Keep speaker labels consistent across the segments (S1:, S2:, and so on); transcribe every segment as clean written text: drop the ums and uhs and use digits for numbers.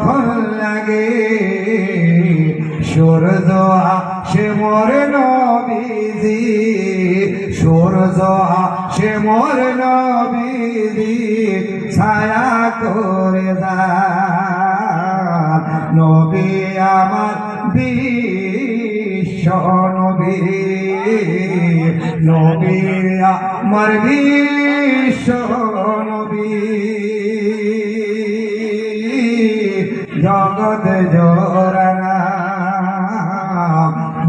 S1: যখন লাগে সূর্য আসে মোর নবীজি, সূর্য আসে মোর নবীজি ছায়া করে যান। নবী আমার বিশ্ব নবী, নবী আমার বিশ্ব নবী, জগৎ জোড়ানা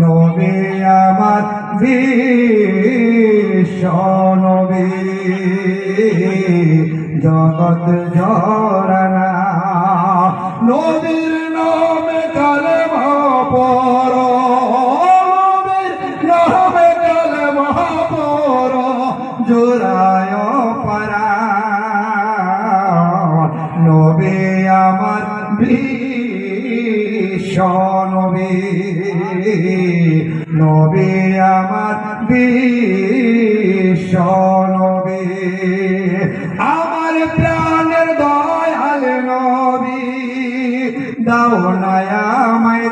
S1: নবী আমার বিশ্ব নবী, জগৎ জোড়ানা। নবীর নামে কালেমা পড়ো, নবীর নামে কালেমা পড়ো, জোড়ায় পরাণ। নবী আমার বিশ্ব নবী, নবী আমার বিশ্ব নবী, আমার প্রাণের দয়াল নবী, দাও না আমায়